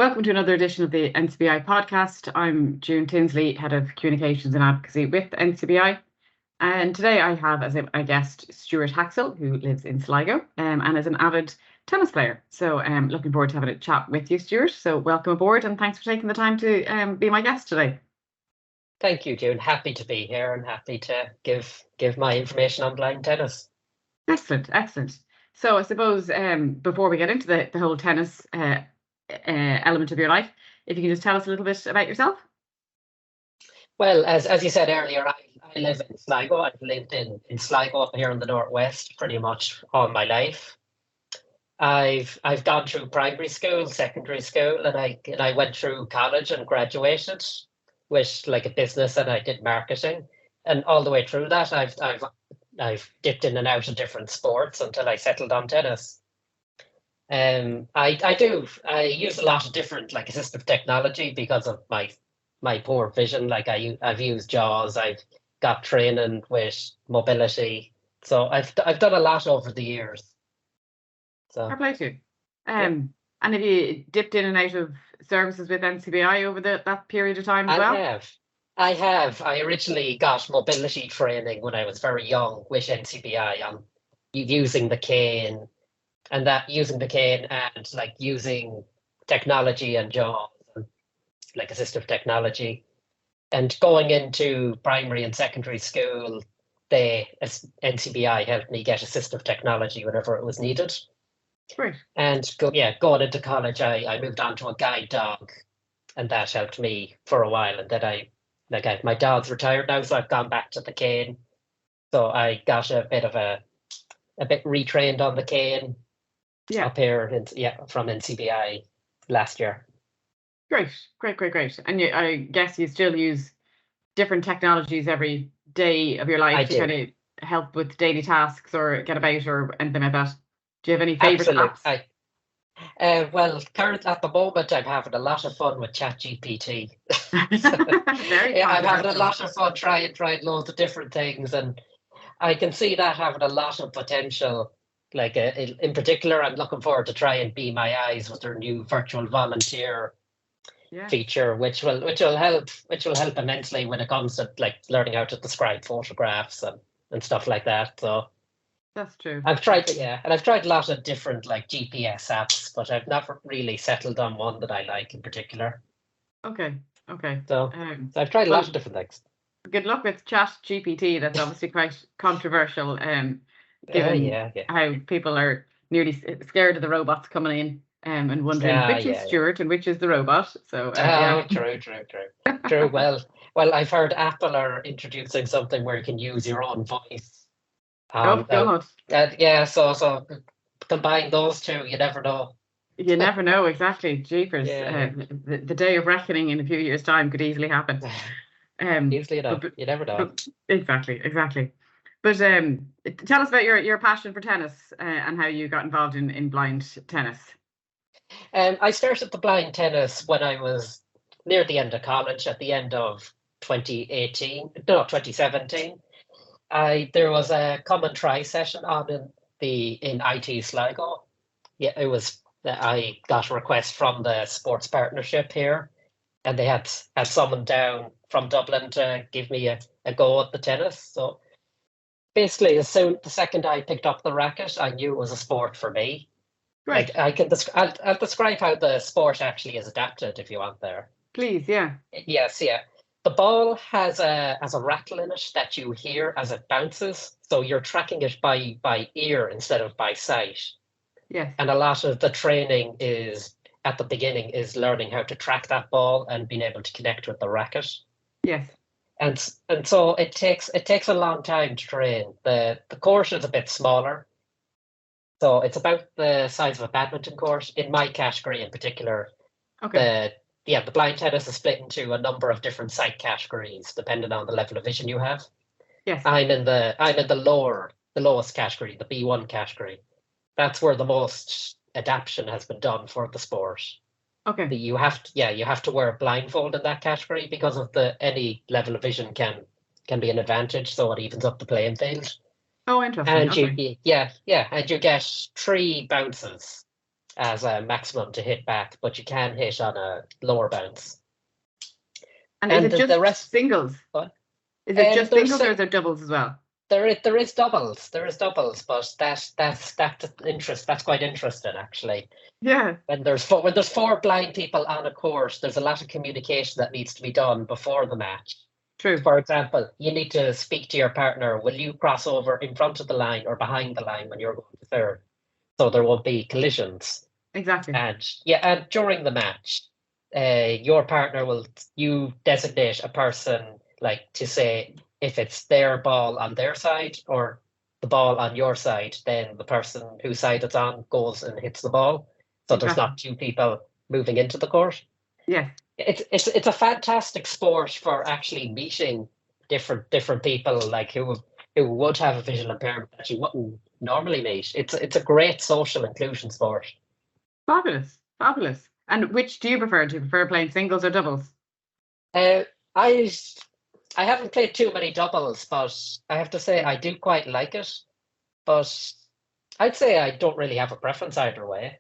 Welcome to another edition of the NCBI Podcast. I'm June Tinsley, Head of Communications and Advocacy with NCBI. And today I have as a guest Stuart Haxell, who lives in Sligo and is an avid tennis player. So I'm looking forward to having a chat with you, Stuart. So welcome aboard and thanks for taking the time to be my guest today. Thank you, June. Happy to be here and happy to give my information on blind tennis. Excellent, excellent. So I suppose before we get into the whole tennis element of your life, if you can just tell us a little bit about yourself. Well, as you said earlier, I live in Sligo. I've lived in Sligo up here in the northwest pretty much all my life. I've gone through primary school, secondary school, and I went through college and graduated with like a business, and I did marketing. And all the way through that, I've dipped in and out of different sports until I settled on tennis. I use a lot of different like assistive technology because of my poor vision. Like I've used JAWS, I've got training with mobility. So I've done a lot over the years. So fair play to you. And have you dipped in and out of services with NCBI over that period of time as well? I have. I originally got mobility training when I was very young with NCBI on using the cane. And that using the cane and like using technology and JAWS and like assistive technology, and going into primary and secondary school, NCBI helped me get assistive technology whenever it was needed. Great. And going into college, I moved on to a guide dog, and that helped me for a while. And then my dog's retired now, so I've gone back to the cane. So I got a bit retrained on the cane. Up here from NCBI last year. Great. And I guess you still use different technologies every day of your life to kind of help with daily tasks or get about or anything like that. Do you have any favourite apps? Well, currently at the moment, I'm having a lot of fun with ChatGPT. I'm having a lot of fun trying loads of different things, and I can see that having a lot of potential. Like in particular, I'm looking forward to try and Be My Eyes with their new virtual volunteer feature, which will help immensely when it comes to like learning how to describe photographs and stuff like that. So that's true. I've tried a lot of different like GPS apps, but I've never really settled on one that I like in particular. Okay. So I've tried a lot of different things. Good luck with ChatGPT. That's obviously quite controversial. Given how people are nearly scared of the robots coming in and wondering which is Stuart and which is the robot. So True. Well, I've heard Apple are introducing something where you can use your own voice. God. So combine those two, you never know. You never know, exactly. Jeepers. The day of reckoning in a few years' time could easily happen. Easily enough. You never know. Exactly. But tell us about your passion for tennis and how you got involved in blind tennis. I started the blind tennis when I was near the end of college, at the end of 2017. There was a common try session on in IT Sligo. Yeah, it was. I got a request from the sports partnership here, and they had someone down from Dublin to give me a go at the tennis. So basically, the second I picked up the racket, I knew it was a sport for me. Right. Like I'll describe how the sport actually is adapted if you want there. Please, yeah. Yes, yeah. The ball has a rattle in it that you hear as it bounces. So you're tracking it by ear instead of by sight. Yes. And a lot of the training at the beginning is learning how to track that ball and being able to connect with the racket. Yes. And so it takes a long time to train. The court is a bit smaller, so it's about the size of a badminton court. In my category in particular, the blind tennis is split into a number of different sight categories depending on the level of vision you have. Yes, I'm in the lowest category, the B1 category. That's where the most adaptation has been done for the sport. Okay. You have to wear a blindfold in that category because of any level of vision can be an advantage, so it evens up the playing field. Oh, interesting. And and you get 3 bounces as a maximum to hit back, but you can hit on a lower bounce. And is it just the rest singles? What? Is it just singles or is there doubles as well? There is doubles. There is doubles, but that's quite interesting actually. Yeah. When there's four blind people on a course, there's a lot of communication that needs to be done before the match. True. For example, you need to speak to your partner. Will you cross over in front of the line or behind the line when you're going to third? So there won't be collisions. Exactly. And during the match, your partner you designate a person, like to say if it's their ball on their side or the ball on your side, then the person whose side it's on goes and hits the ball. So there's not two people moving into the court. Yeah. It's a fantastic sport for actually meeting different people, like who would have a visual impairment that you wouldn't normally meet. It's a great social inclusion sport. Fabulous. And which do you prefer? Do you prefer playing singles or doubles? I haven't played too many doubles, but I have to say I do quite like it. But I'd say I don't really have a preference either way.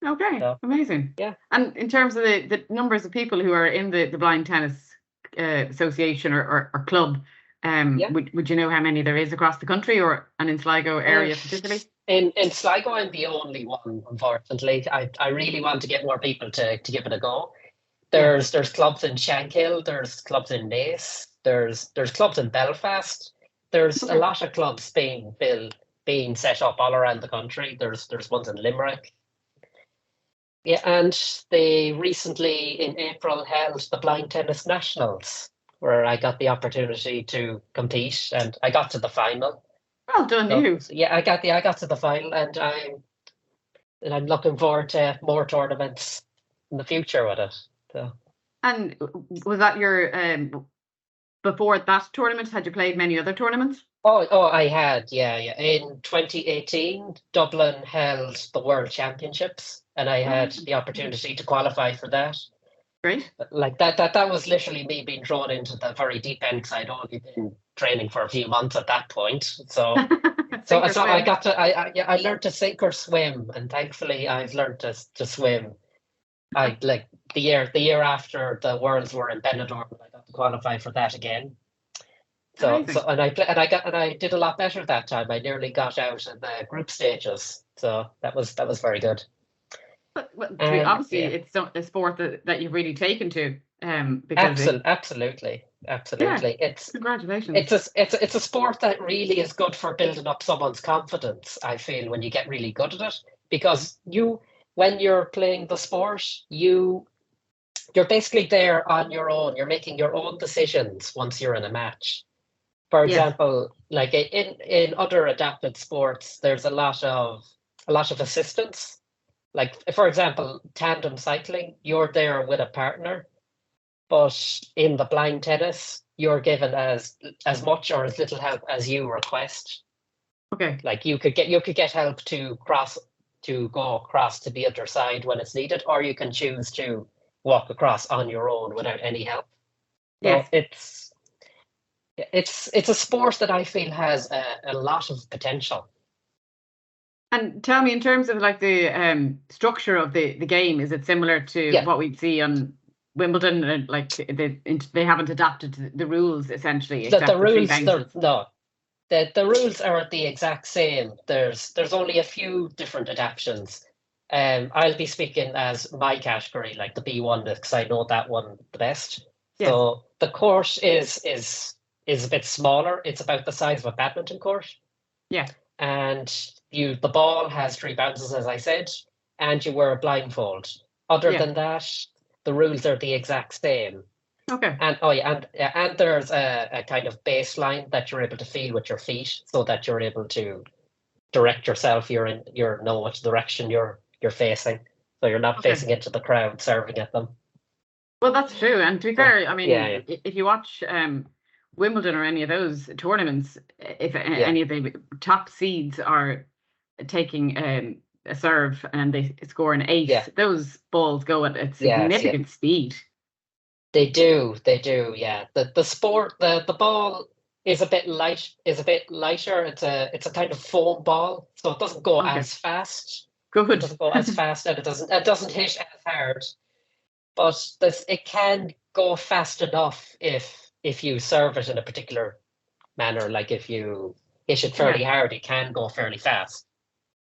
Okay, so, amazing. Yeah. And in terms of the numbers of people who are in the Blind Tennis Association or club, would you know how many there is across the country and in Sligo area particularly? In Sligo, I'm the only one, unfortunately. I really want to get more people to give it a go. There's clubs in Shankill, there's clubs in Naas, there's clubs in Belfast. There's a lot of clubs being set up all around the country. There's ones in Limerick. Yeah, and they recently in April held the Blind Tennis Nationals, where I got the opportunity to compete, and I got to the final. Well done, you. Yeah, I got to the final, and I'm looking forward to more tournaments in the future with it. So. And was that your before that tournament? Had you played many other tournaments? Oh, I had, yeah. In 2018, Dublin held the World Championships, and I had the opportunity to qualify for that. Great. Like that was literally me being thrown into the very deep end, because I'd only been training for a few months at that point. So I got to I learned to sink or swim, and thankfully I've learned to swim. I like the year after the Worlds were in Benidorm, I got to qualify for that again. So I did a lot better that time. I nearly got out in the group stages. So that was very good. But obviously, it's a sport that you've really taken to. Because absolutely. Yeah, it's congratulations. It's a sport that really is good for building up someone's confidence. I feel when you get really good at it, because when you're playing the sport, you're basically there on your own. You're making your own decisions once you're in a match. For example, like in other adapted sports, there's a lot of assistance. Like, for example, tandem cycling, you're there with a partner, but in the blind tennis, you're given as much or as little help as you request. Okay. Like you could get help to go across to the other side when it's needed, or you can choose to walk across on your own without any help. Yeah. So it's a sport that I feel has a lot of potential. And tell me, in terms of like the structure of the game, is it similar to what we'd see on Wimbledon? And like they haven't adapted the rules essentially. The rules are the exact same. There's only a few different adaptations. I'll be speaking as my category, like the B1, because I know that one the best. Yes. So the court is a bit smaller. It's about the size of a badminton court. Yeah. And the ball has 3 bounces, as I said, and you wear a blindfold. Other than that, the rules are the exact same. Okay. And and there's a kind of baseline that you're able to feel with your feet, so that you're able to direct yourself. You know which direction you're facing, so you're not facing into the crowd serving at them. Well, that's true. And to be fair, I mean, if you watch Wimbledon or any of those tournaments, if any of the top seeds are taking a serve and they score an ace, those balls go at a significant speed. They do, yeah. The sport, the ball is a bit lighter. It's a kind of foam ball, so it doesn't go as fast. Good. It doesn't go as fast, and it doesn't hit as hard. But it can go fast enough if you serve it in a particular manner. Like if you hit it fairly hard, it can go fairly fast.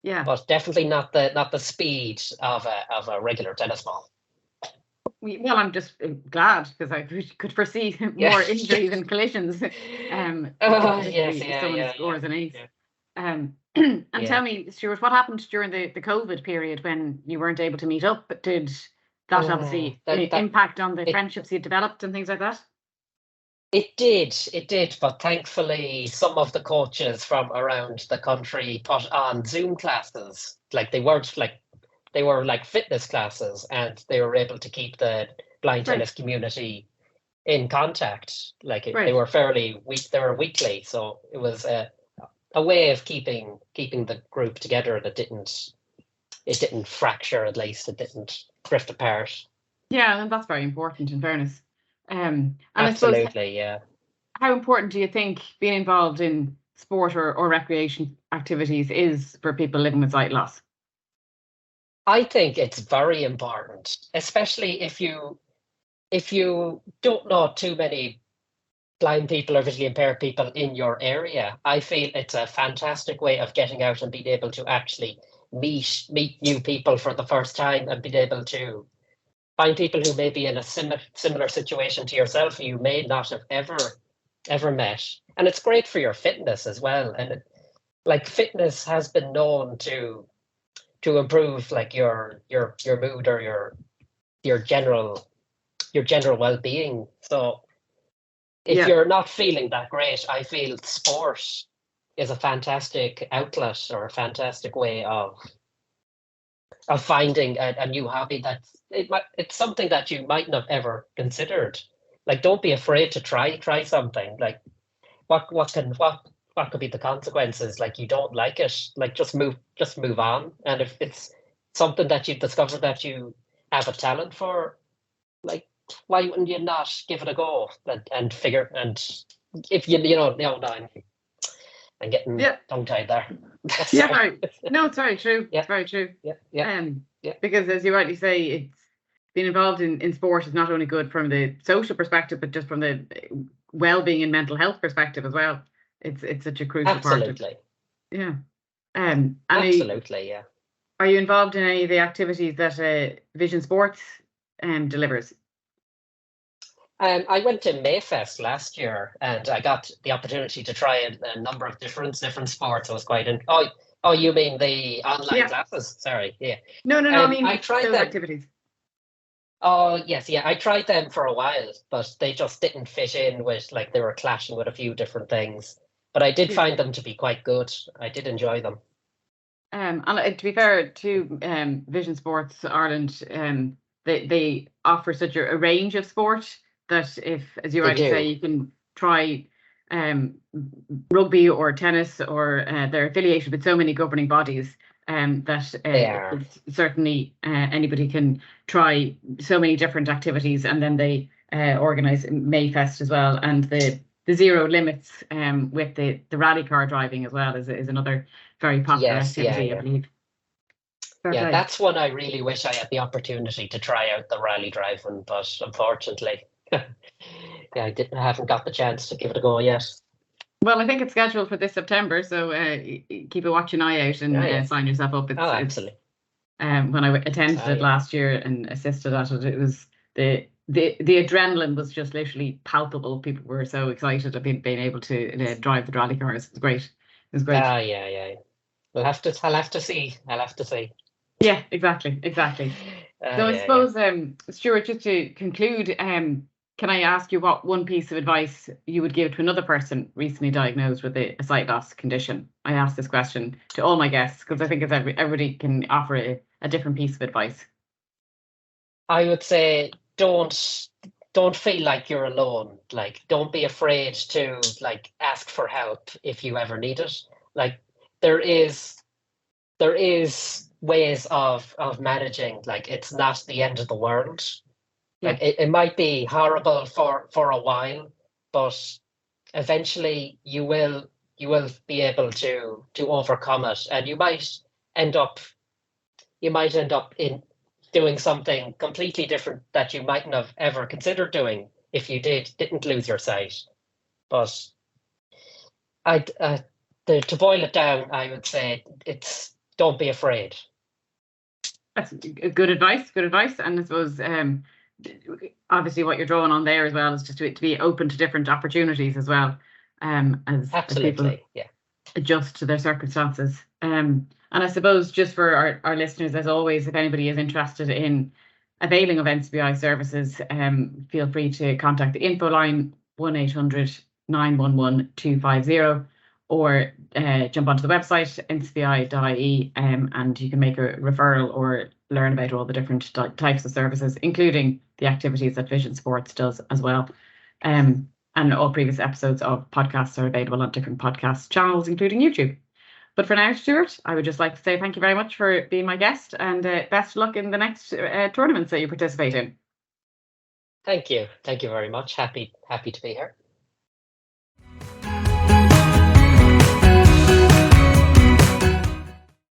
Yeah. But definitely not the speed of a regular tennis ball. Well, I'm just glad, because I could foresee more injuries and collisions. If someone scores an ace. And tell me, Stuart, what happened during the COVID period when you weren't able to meet up? Did that obviously impact on the friendships you developed and things like that? It did, but thankfully some of the coaches from around the country put on Zoom classes. Like they were like fitness classes, and they were able to keep the blind tennis community in contact. They were fairly weak. They were weekly, so it was a way of keeping the group together, and it didn't fracture. At least it didn't drift apart. Yeah, and that's very important, in fairness. And absolutely, I suppose, yeah. How important do you think being involved in sport or recreation activities is for people living with sight loss? I think it's very important, especially if you don't know too many blind people or visually impaired people in your area. I feel it's a fantastic way of getting out and being able to actually meet new people for the first time, and being able to find people who may be in a similar situation to yourself, who you may not have ever met. And it's great for your fitness as well. And fitness has been known to improve like your mood or your general well-being. So if you're not feeling that great, I feel sport is a fantastic outlet, or a fantastic way of finding a new hobby it's something that you mightn't have ever considered. Like, don't be afraid to try something. Like, what could be the consequences? Like, you don't like it, like just move on. And if it's something that you've discovered that you have a talent for, like, why wouldn't you not give it a go and figure? And if I'm getting tongue-tied there. No, it's very true. It's very true. Because as you rightly say, it's being involved in sport is not only good from the social perspective, but just from the well-being and mental health perspective as well. It's such a crucial part of it. Yeah. Absolutely, yeah. Are you involved in any of the activities that Vision Sports delivers? I went to Mayfest last year, and I got the opportunity to try a number of different sports. I was quite Oh, you mean the online classes? Sorry, yeah. No. I mean, I tried those them. activities. Oh yes, yeah. I tried them for a while, but they just didn't fit in with, like, they were clashing with a few different things. But I did find them to be quite good. I did enjoy them. And to be fair to Vision Sports Ireland, they offer such a range of sport that, if, as you rightly say, you can try rugby or tennis, or they're affiliated with so many governing bodies that certainly anybody can try so many different activities. And then they organise Mayfest as well, and the zero limits with the rally car driving as well is another very popular activity, I believe. Yeah, that's one I really wish I had the opportunity to try out, the rally driving, but unfortunately, I haven't got the chance to give it a go yet. Well, I think it's scheduled for this September, so keep a watching eye out and sign yourself up. Absolutely. When I attended it last year and assisted at it, it was the adrenaline was just literally palpable. People were so excited of being able to drive the rally cars. It was great. It was great. Yeah. I'll have to see. Yeah, exactly. So I suppose, Stuart, just to conclude, can I ask you what one piece of advice you would give to another person recently diagnosed with a sight loss condition? I ask this question to all my guests because I think everybody can offer a different piece of advice. I would say don't feel like you're alone. Like, don't be afraid to, like, ask for help if you ever need it. Like, there is ways of managing. Like, it's not the end of the world. Like, it might be horrible for a while, but eventually you will be able to overcome it, and you might end up you might end up in doing something completely different that you mightn't have ever considered doing if you didn't lose your sight. But to boil it down, I would say it's don't be afraid. That's good advice. Good advice. And I suppose obviously what you're drawing on there as well is just to be open to different opportunities as well. As people adjust to their circumstances. And I suppose just for our listeners, as always, if anybody is interested in availing of NCBI services, feel free to contact the info line 1-800-911-250 or jump onto the website ncbi.ie and you can make a referral or learn about all the different types of services, including the activities that Vision Sports does as well. And all previous episodes of podcasts are available on different podcast channels, including YouTube. But for now, Stuart, I would just like to say thank you very much for being my guest and best of luck in the next tournaments that you participate in. Thank you. Thank you very much. Happy to be here.